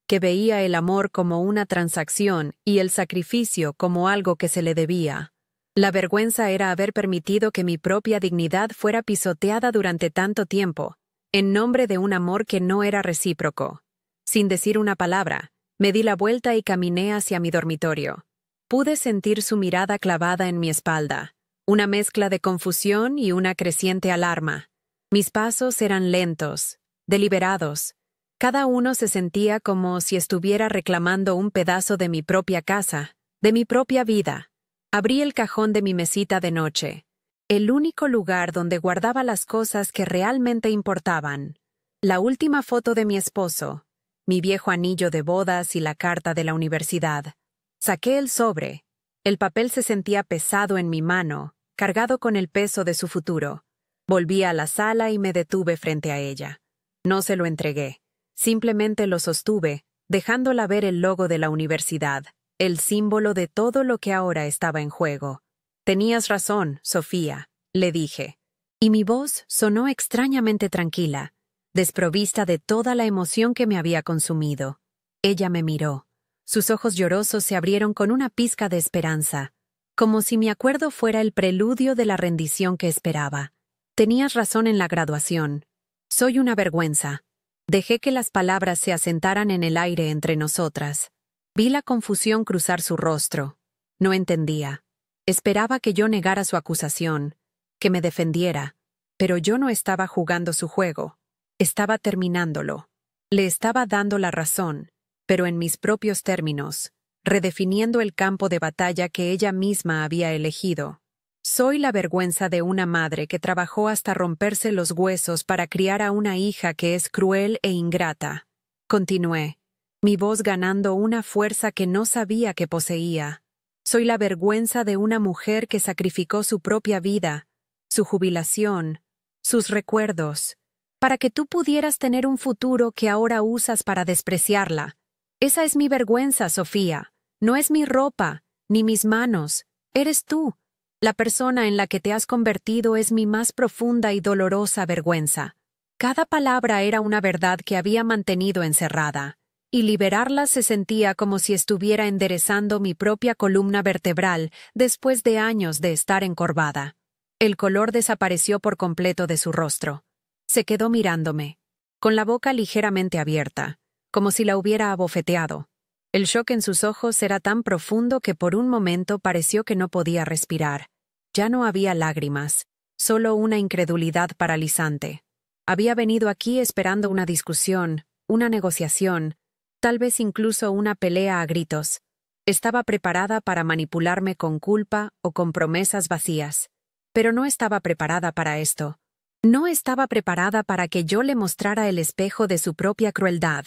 que veía el amor como una transacción y el sacrificio como algo que se le debía. La vergüenza era haber permitido que mi propia dignidad fuera pisoteada durante tanto tiempo, en nombre de un amor que no era recíproco. Sin decir una palabra, me di la vuelta y caminé hacia mi dormitorio. Pude sentir su mirada clavada en mi espalda, una mezcla de confusión y una creciente alarma. Mis pasos eran lentos, deliberados. Cada uno se sentía como si estuviera reclamando un pedazo de mi propia casa, de mi propia vida. Abrí el cajón de mi mesita de noche. el único lugar donde guardaba las cosas que realmente importaban. La última foto de mi esposo, mi viejo anillo de bodas y la carta de la universidad. Saqué el sobre. El papel se sentía pesado en mi mano, cargado con el peso de su futuro. Volví a la sala y me detuve frente a ella. No se lo entregué. Simplemente lo sostuve, dejándola ver el logo de la universidad, el símbolo de todo lo que ahora estaba en juego. Tenías razón, Sofía, le dije. Y mi voz sonó extrañamente tranquila, desprovista de toda la emoción que me había consumido. Ella me miró. Sus ojos llorosos se abrieron con una pizca de esperanza, como si mi acuerdo fuera el preludio de la rendición que esperaba. Tenías razón en la graduación. Soy una vergüenza. Dejé que las palabras se asentaran en el aire entre nosotras. Vi la confusión cruzar su rostro. No entendía. Esperaba que yo negara su acusación, que me defendiera, pero yo no estaba jugando su juego. Estaba terminándolo. Le estaba dando la razón, pero en mis propios términos, redefiniendo el campo de batalla que ella misma había elegido. Soy la vergüenza de una madre que trabajó hasta romperse los huesos para criar a una hija que es cruel e ingrata. Continué, mi voz ganando una fuerza que no sabía que poseía. Soy la vergüenza de una mujer que sacrificó su propia vida, su jubilación, sus recuerdos, para que tú pudieras tener un futuro que ahora usas para despreciarla. Esa es mi vergüenza, Sofía. No es mi ropa, ni mis manos. Eres tú. La persona en la que te has convertido es mi más profunda y dolorosa vergüenza. Cada palabra era una verdad que había mantenido encerrada, y liberarla se sentía como si estuviera enderezando mi propia columna vertebral después de años de estar encorvada. El color desapareció por completo de su rostro. Se quedó mirándome, con la boca ligeramente abierta, como si la hubiera abofeteado. El shock en sus ojos era tan profundo que por un momento pareció que no podía respirar. Ya no había lágrimas, solo una incredulidad paralizante. Había venido aquí esperando una discusión, una negociación, tal vez incluso una pelea a gritos. Estaba preparada para manipularme con culpa o con promesas vacías. Pero no estaba preparada para esto. No estaba preparada para que yo le mostrara el espejo de su propia crueldad,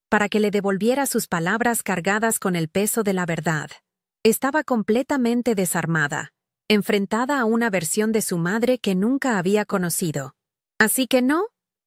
para que le devolviera sus palabras cargadas con el peso de la verdad. Estaba completamente desarmada, enfrentada a una versión de su madre que nunca había conocido. «¿Así que no?»,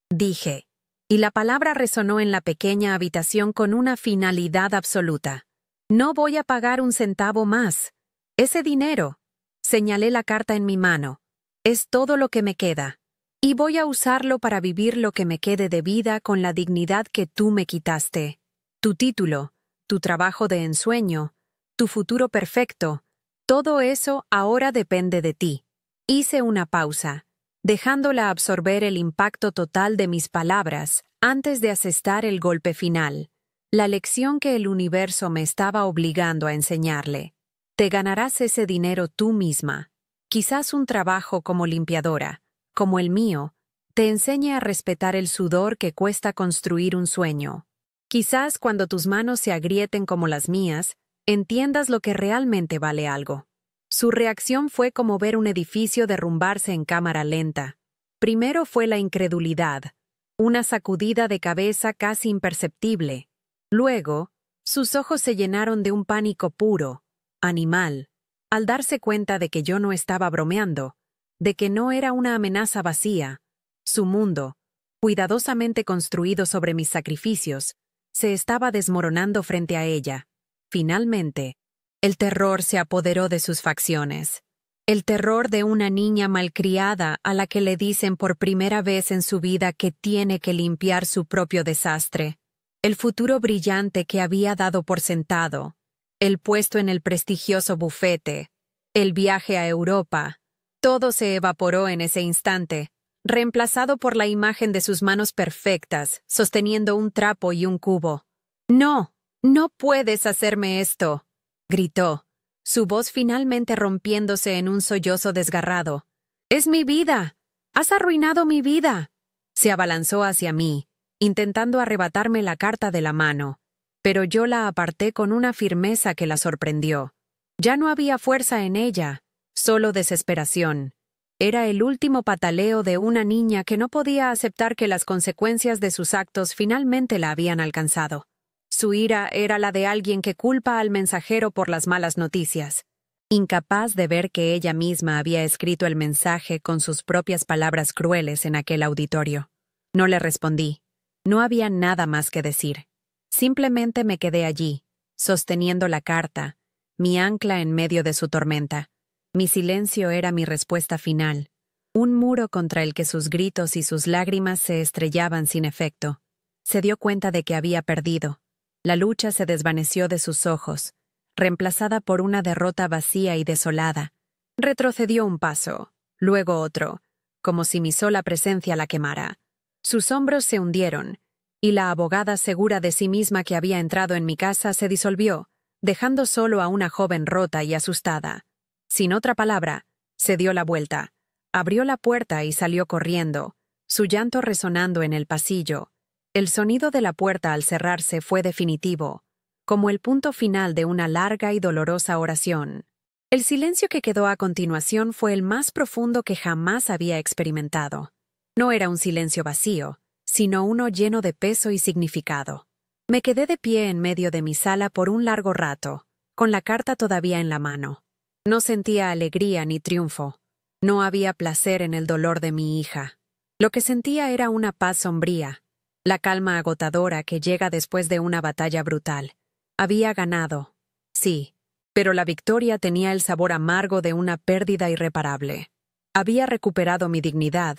dije, y la palabra resonó en la pequeña habitación con una finalidad absoluta. «No voy a pagar un centavo más. Ese dinero», señalé la carta en mi mano, «es todo lo que me queda. Y voy a usarlo para vivir lo que me quede de vida con la dignidad que tú me quitaste. Tu título, tu trabajo de ensueño, tu futuro perfecto, todo eso ahora depende de ti». Hice una pausa, dejándola absorber el impacto total de mis palabras antes de asestar el golpe final, la lección que el universo me estaba obligando a enseñarle. Te ganarás ese dinero tú misma. Quizás un trabajo como limpiadora, como el mío, te enseñe a respetar el sudor que cuesta construir un sueño. Quizás cuando tus manos se agrieten como las mías, entiendas lo que realmente vale algo. Su reacción fue como ver un edificio derrumbarse en cámara lenta. Primero fue la incredulidad, una sacudida de cabeza casi imperceptible. Luego, sus ojos se llenaron de un pánico puro, animal, al darse cuenta de que yo no estaba bromeando, de que no era una amenaza vacía. Su mundo, cuidadosamente construido sobre mis sacrificios, se estaba desmoronando frente a ella. Finalmente, el terror se apoderó de sus facciones. El terror de una niña malcriada a la que le dicen por primera vez en su vida que tiene que limpiar su propio desastre. El futuro brillante que había dado por sentado. El puesto en el prestigioso bufete. El viaje a Europa. Todo se evaporó en ese instante, reemplazado por la imagen de sus manos perfectas, sosteniendo un trapo y un cubo. «No, no puedes hacerme esto», gritó, su voz finalmente rompiéndose en un sollozo desgarrado. «Es mi vida. Has arruinado mi vida». Se abalanzó hacia mí, intentando arrebatarme la carta de la mano, pero yo la aparté con una firmeza que la sorprendió. Ya no había fuerza en ella, solo desesperación. Era el último pataleo de una niña que no podía aceptar que las consecuencias de sus actos finalmente la habían alcanzado. Su ira era la de alguien que culpa al mensajero por las malas noticias. Incapaz de ver que ella misma había escrito el mensaje con sus propias palabras crueles en aquel auditorio. No le respondí. No había nada más que decir. Simplemente me quedé allí, sosteniendo la carta, mi ancla en medio de su tormenta. Mi silencio era mi respuesta final, un muro contra el que sus gritos y sus lágrimas se estrellaban sin efecto. Se dio cuenta de que había perdido. La lucha se desvaneció de sus ojos, reemplazada por una derrota vacía y desolada. Retrocedió un paso, luego otro, como si mi sola presencia la quemara. Sus hombros se hundieron, y la abogada segura de sí misma que había entrado en mi casa se disolvió, dejando solo a una joven rota y asustada. Sin otra palabra, se dio la vuelta, abrió la puerta y salió corriendo, su llanto resonando en el pasillo. El sonido de la puerta al cerrarse fue definitivo, como el punto final de una larga y dolorosa oración. El silencio que quedó a continuación fue el más profundo que jamás había experimentado. No era un silencio vacío, sino uno lleno de peso y significado. Me quedé de pie en medio de mi sala por un largo rato, con la carta todavía en la mano. No sentía alegría ni triunfo. No había placer en el dolor de mi hija. Lo que sentía era una paz sombría, la calma agotadora que llega después de una batalla brutal. Había ganado, sí, pero la victoria tenía el sabor amargo de una pérdida irreparable. Había recuperado mi dignidad,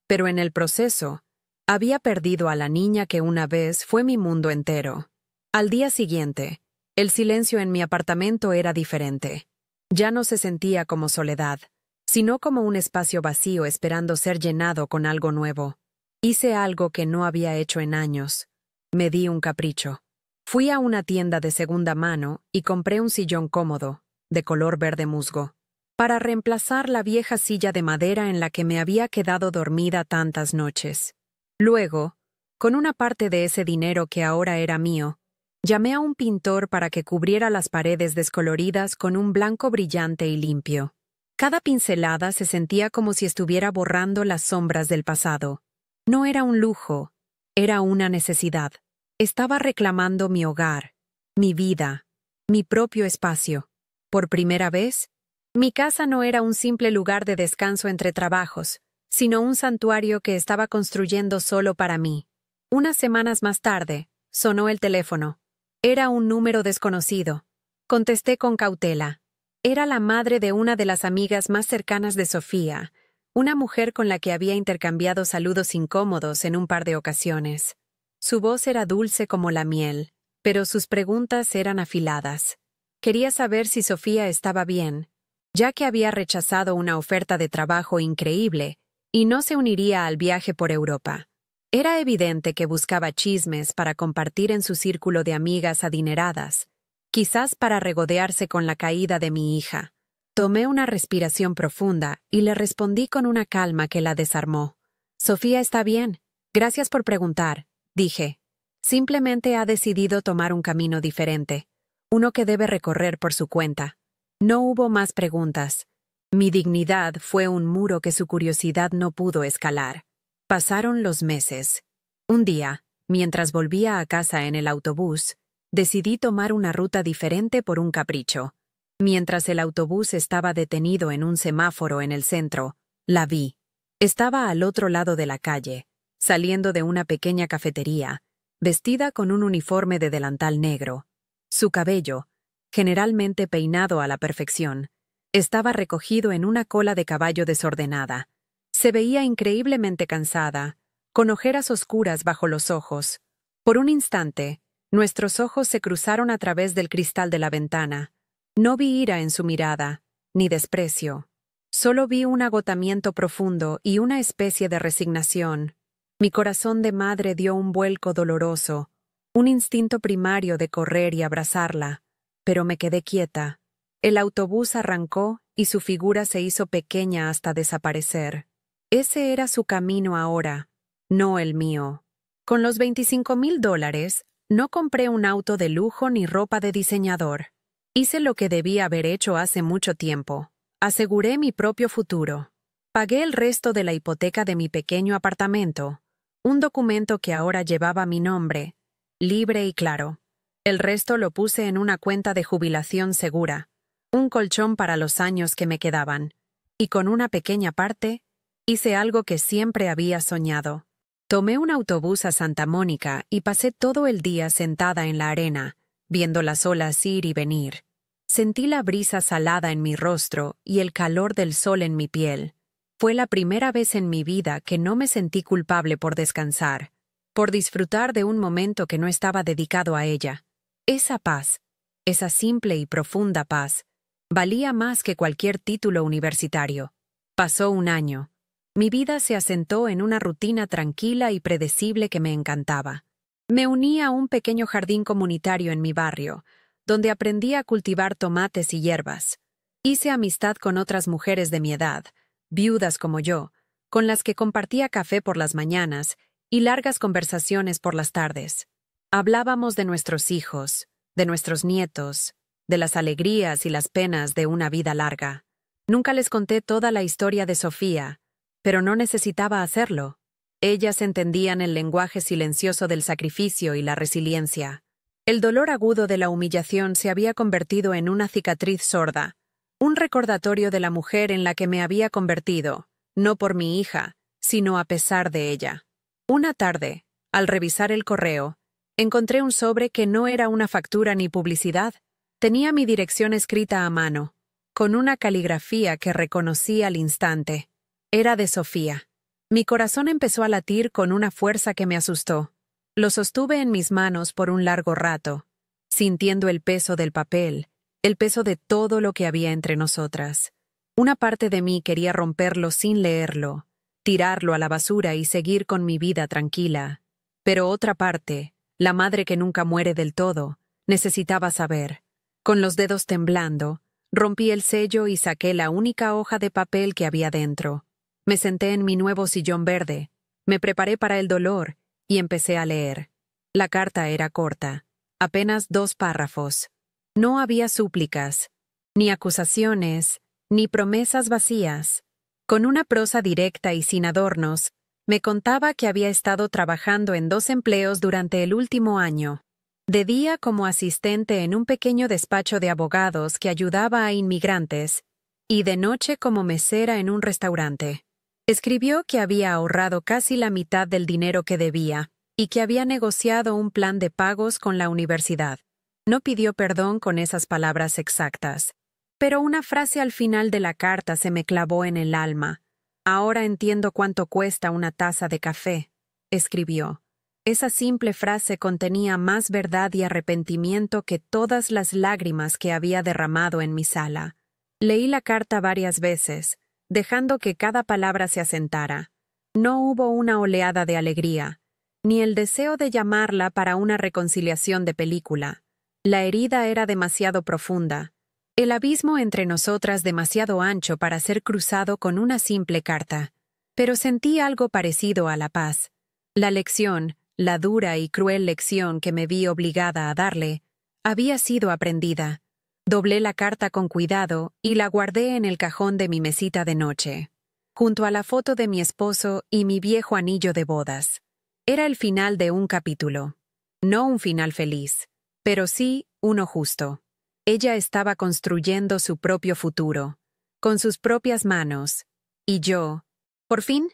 pero en el proceso, había perdido a la niña que una vez fue mi mundo entero. Al día siguiente, el silencio en mi apartamento era diferente. Ya no se sentía como soledad, sino como un espacio vacío esperando ser llenado con algo nuevo. Hice algo que no había hecho en años. Me di un capricho. Fui a una tienda de segunda mano y compré un sillón cómodo, de color verde musgo, para reemplazar la vieja silla de madera en la que me había quedado dormida tantas noches. Luego, con una parte de ese dinero que ahora era mío, llamé a un pintor para que cubriera las paredes descoloridas con un blanco brillante y limpio. Cada pincelada se sentía como si estuviera borrando las sombras del pasado. No era un lujo, era una necesidad. Estaba reclamando mi hogar, mi vida, mi propio espacio. Por primera vez, mi casa no era un simple lugar de descanso entre trabajos, sino un santuario que estaba construyendo solo para mí. Unas semanas más tarde, sonó el teléfono. Era un número desconocido. Contesté con cautela. Era la madre de una de las amigas más cercanas de Sofía, una mujer con la que había intercambiado saludos incómodos en un par de ocasiones. Su voz era dulce como la miel, pero sus preguntas eran afiladas. Quería saber si Sofía estaba bien, ya que había rechazado una oferta de trabajo increíble y no se uniría al viaje por Europa. Era evidente que buscaba chismes para compartir en su círculo de amigas adineradas, quizás para regodearse con la caída de mi hija. Tomé una respiración profunda y le respondí con una calma que la desarmó. «Sofía está bien. Gracias por preguntar», dije. «Simplemente ha decidido tomar un camino diferente, uno que debe recorrer por su cuenta». No hubo más preguntas. Mi dignidad fue un muro que su curiosidad no pudo escalar. Pasaron los meses. Un día, mientras volvía a casa en el autobús, decidí tomar una ruta diferente por un capricho. Mientras el autobús estaba detenido en un semáforo en el centro, la vi. Estaba al otro lado de la calle, saliendo de una pequeña cafetería, vestida con un uniforme de delantal negro. Su cabello, generalmente peinado a la perfección, estaba recogido en una cola de caballo desordenada. Se veía increíblemente cansada, con ojeras oscuras bajo los ojos. Por un instante, nuestros ojos se cruzaron a través del cristal de la ventana. No vi ira en su mirada, ni desprecio. Solo vi un agotamiento profundo y una especie de resignación. Mi corazón de madre dio un vuelco doloroso, un instinto primario de correr y abrazarla, pero me quedé quieta. El autobús arrancó y su figura se hizo pequeña hasta desaparecer. Ese era su camino ahora, no el mío. Con los $25,000, no compré un auto de lujo ni ropa de diseñador. Hice lo que debía haber hecho hace mucho tiempo. Aseguré mi propio futuro. Pagué el resto de la hipoteca de mi pequeño apartamento, un documento que ahora llevaba mi nombre, libre y claro. El resto lo puse en una cuenta de jubilación segura, un colchón para los años que me quedaban, y con una pequeña parte, hice algo que siempre había soñado. Tomé un autobús a Santa Mónica y pasé todo el día sentada en la arena, viendo las olas ir y venir. Sentí la brisa salada en mi rostro y el calor del sol en mi piel. Fue la primera vez en mi vida que no me sentí culpable por descansar, por disfrutar de un momento que no estaba dedicado a ella. Esa paz, esa simple y profunda paz, valía más que cualquier título universitario. Pasó un año. Mi vida se asentó en una rutina tranquila y predecible que me encantaba. Me uní a un pequeño jardín comunitario en mi barrio, donde aprendí a cultivar tomates y hierbas. Hice amistad con otras mujeres de mi edad, viudas como yo, con las que compartía café por las mañanas y largas conversaciones por las tardes. Hablábamos de nuestros hijos, de nuestros nietos, de las alegrías y las penas de una vida larga. Nunca les conté toda la historia de Sofía, pero no necesitaba hacerlo. Ellas entendían el lenguaje silencioso del sacrificio y la resiliencia. El dolor agudo de la humillación se había convertido en una cicatriz sorda, un recordatorio de la mujer en la que me había convertido, no por mi hija, sino a pesar de ella. Una tarde, al revisar el correo, encontré un sobre que no era una factura ni publicidad. Tenía mi dirección escrita a mano, con una caligrafía que reconocí al instante. Era de Sofía. Mi corazón empezó a latir con una fuerza que me asustó. Lo sostuve en mis manos por un largo rato, sintiendo el peso del papel, el peso de todo lo que había entre nosotras. Una parte de mí quería romperlo sin leerlo, tirarlo a la basura y seguir con mi vida tranquila. Pero otra parte, la madre que nunca muere del todo, necesitaba saber. Con los dedos temblando, rompí el sello y saqué la única hoja de papel que había dentro. Me senté en mi nuevo sillón verde, me preparé para el dolor y empecé a leer. La carta era corta, apenas 2 párrafos. No había súplicas, ni acusaciones, ni promesas vacías. Con una prosa directa y sin adornos, me contaba que había estado trabajando en 2 empleos durante el último año. De día como asistente en un pequeño despacho de abogados que ayudaba a inmigrantes, y de noche como mesera en un restaurante. Escribió que había ahorrado casi la mitad del dinero que debía, y que había negociado un plan de pagos con la universidad. No pidió perdón con esas palabras exactas, pero una frase al final de la carta se me clavó en el alma. Ahora entiendo cuánto cuesta una taza de café, escribió. Esa simple frase contenía más verdad y arrepentimiento que todas las lágrimas que había derramado en mi sala. Leí la carta varias veces, dejando que cada palabra se asentara. No hubo una oleada de alegría, ni el deseo de llamarla para una reconciliación de película. La herida era demasiado profunda, el abismo entre nosotras demasiado ancho para ser cruzado con una simple carta. Pero sentí algo parecido a la paz. La lección, la dura y cruel lección que me vi obligada a darle, había sido aprendida. Doblé la carta con cuidado y la guardé en el cajón de mi mesita de noche, junto a la foto de mi esposo y mi viejo anillo de bodas. Era el final de un capítulo. No un final feliz, pero sí uno justo. Ella estaba construyendo su propio futuro, con sus propias manos, y yo, por fin,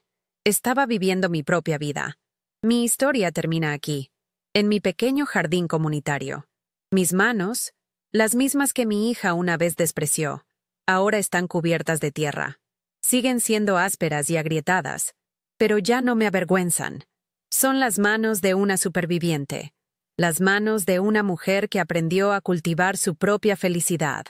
estaba viviendo mi propia vida. Mi historia termina aquí, en mi pequeño jardín comunitario. Mis manos, las mismas que mi hija una vez despreció, ahora están cubiertas de tierra. Siguen siendo ásperas y agrietadas, pero ya no me avergüenzan. Son las manos de una superviviente, las manos de una mujer que aprendió a cultivar su propia felicidad.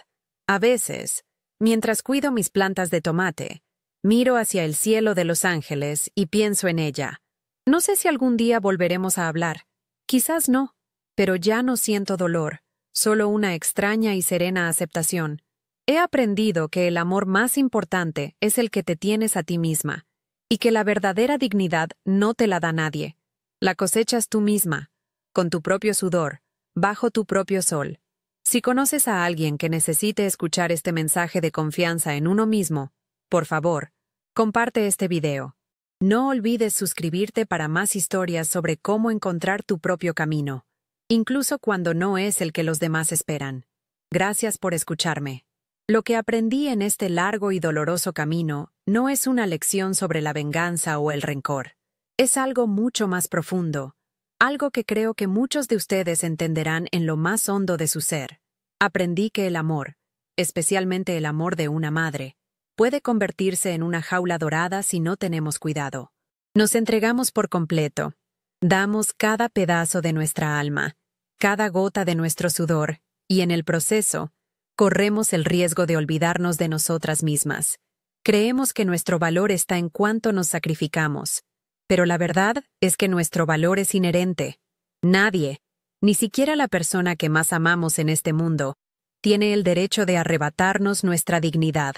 A veces, mientras cuido mis plantas de tomate, miro hacia el cielo de Los Ángeles y pienso en ella. No sé si algún día volveremos a hablar. Quizás no, pero ya no siento dolor, solo una extraña y serena aceptación. He aprendido que el amor más importante es el que te tienes a ti misma, y que la verdadera dignidad no te la da nadie. La cosechas tú misma, con tu propio sudor, bajo tu propio sol. Si conoces a alguien que necesite escuchar este mensaje de confianza en uno mismo, por favor, Comparte este video. No olvides suscribirte para más historias sobre cómo encontrar tu propio camino, incluso cuando no es el que los demás esperan. Gracias por escucharme. Lo que aprendí en este largo y doloroso camino no es una lección sobre la venganza o el rencor. Es algo mucho más profundo, algo que creo que muchos de ustedes entenderán en lo más hondo de su ser. Aprendí que el amor, especialmente el amor de una madre, puede convertirse en una jaula dorada si no tenemos cuidado. Nos entregamos por completo. Damos cada pedazo de nuestra alma, cada gota de nuestro sudor, y en el proceso, corremos el riesgo de olvidarnos de nosotras mismas. Creemos que nuestro valor está en cuánto nos sacrificamos, pero la verdad es que nuestro valor es inherente. Nadie, ni siquiera la persona que más amamos en este mundo, tiene el derecho de arrebatarnos nuestra dignidad.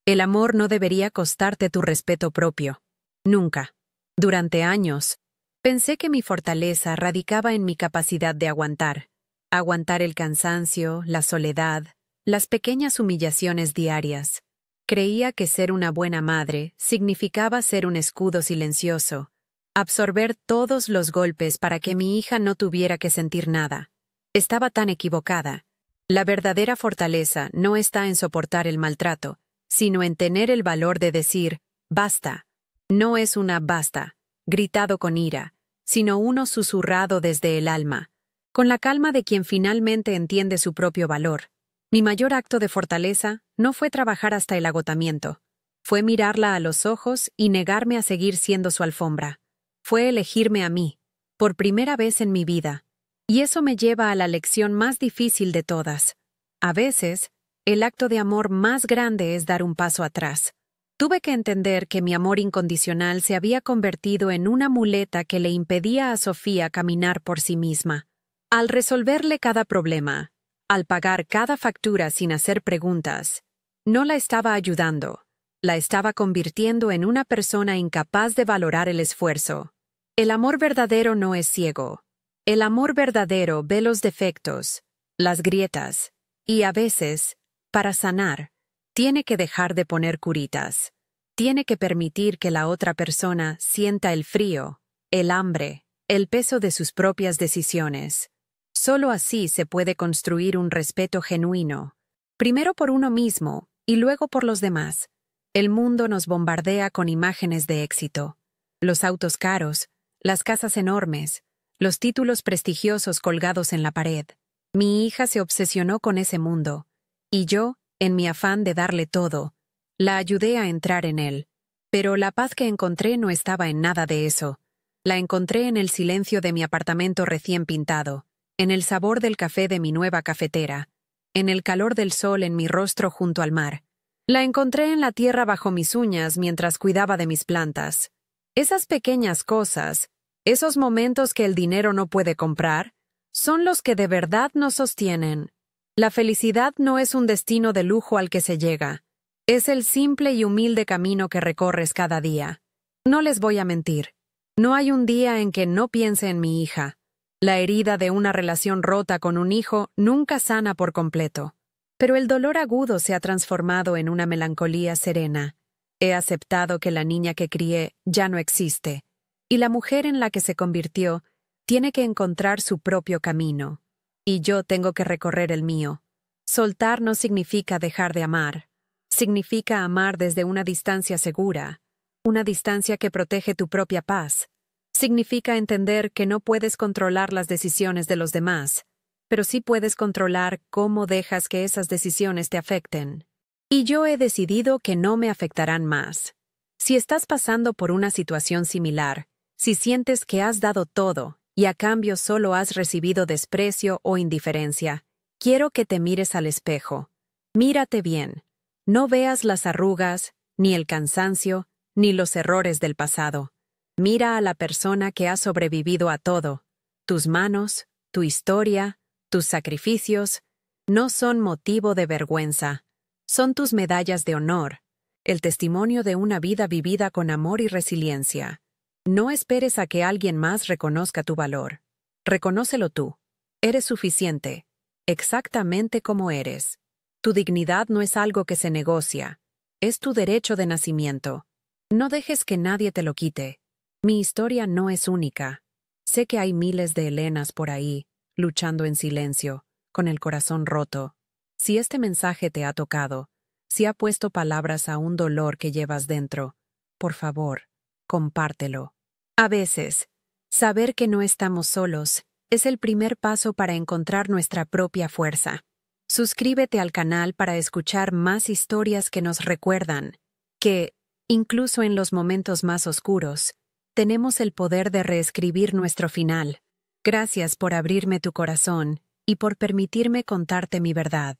El amor no debería costarte tu respeto propio. Nunca. Durante años, pensé que mi fortaleza radicaba en mi capacidad de aguantar. Aguantar el cansancio, la soledad, las pequeñas humillaciones diarias. Creía que ser una buena madre significaba ser un escudo silencioso, absorber todos los golpes para que mi hija no tuviera que sentir nada. Estaba tan equivocada. La verdadera fortaleza no está en soportar el maltrato, sino en tener el valor de decir, basta. No es una basta, gritado con ira, sino uno susurrado desde el alma, con la calma de quien finalmente entiende su propio valor. Mi mayor acto de fortaleza no fue trabajar hasta el agotamiento. Fue mirarla a los ojos y negarme a seguir siendo su alfombra. Fue elegirme a mí, por primera vez en mi vida. Y eso me lleva a la lección más difícil de todas. A veces, el acto de amor más grande es dar un paso atrás. Tuve que entender que mi amor incondicional se había convertido en una muleta que le impedía a Sofía caminar por sí misma. Al resolverle cada problema, al pagar cada factura sin hacer preguntas, no la estaba ayudando, la estaba convirtiendo en una persona incapaz de valorar el esfuerzo. El amor verdadero no es ciego. El amor verdadero ve los defectos, las grietas, y a veces, para sanar, tiene que dejar de poner curitas. Tiene que permitir que la otra persona sienta el frío, el hambre, el peso de sus propias decisiones. Solo así se puede construir un respeto genuino, primero por uno mismo y luego por los demás. El mundo nos bombardea con imágenes de éxito. Los autos caros, las casas enormes, los títulos prestigiosos colgados en la pared. Mi hija se obsesionó con ese mundo, y yo, en mi afán de darle todo, la ayudé a entrar en él. Pero la paz que encontré no estaba en nada de eso. La encontré en el silencio de mi apartamento recién pintado, en el sabor del café de mi nueva cafetera, en el calor del sol en mi rostro junto al mar. La encontré en la tierra bajo mis uñas mientras cuidaba de mis plantas. Esas pequeñas cosas, esos momentos que el dinero no puede comprar, son los que de verdad nos sostienen. La felicidad no es un destino de lujo al que se llega. Es el simple y humilde camino que recorres cada día. No les voy a mentir. No hay un día en que no piense en mi hija. La herida de una relación rota con un hijo nunca sana por completo. Pero el dolor agudo se ha transformado en una melancolía serena. He aceptado que la niña que crié ya no existe, y la mujer en la que se convirtió tiene que encontrar su propio camino. Y yo tengo que recorrer el mío. Soltar no significa dejar de amar. Significa amar desde una distancia segura, una distancia que protege tu propia paz. Significa entender que no puedes controlar las decisiones de los demás, pero sí puedes controlar cómo dejas que esas decisiones te afecten. Y yo he decidido que no me afectarán más. Si estás pasando por una situación similar, si sientes que has dado todo y a cambio solo has recibido desprecio o indiferencia, quiero que te mires al espejo. Mírate bien. No veas las arrugas, ni el cansancio, ni los errores del pasado. Mira a la persona que ha sobrevivido a todo. Tus manos, tu historia, tus sacrificios, no son motivo de vergüenza. Son tus medallas de honor, el testimonio de una vida vivida con amor y resiliencia. No esperes a que alguien más reconozca tu valor. Reconócelo tú. Eres suficiente, exactamente como eres. Tu dignidad no es algo que se negocia, es tu derecho de nacimiento. No dejes que nadie te lo quite. Mi historia no es única. Sé que hay miles de Elenas por ahí, luchando en silencio, con el corazón roto. Si este mensaje te ha tocado, si ha puesto palabras a un dolor que llevas dentro, por favor, compártelo. A veces, saber que no estamos solos es el primer paso para encontrar nuestra propia fuerza. Suscríbete al canal para escuchar más historias que nos recuerdan que, incluso en los momentos más oscuros, tenemos el poder de reescribir nuestro final. Gracias por abrirme tu corazón y por permitirme contarte mi verdad.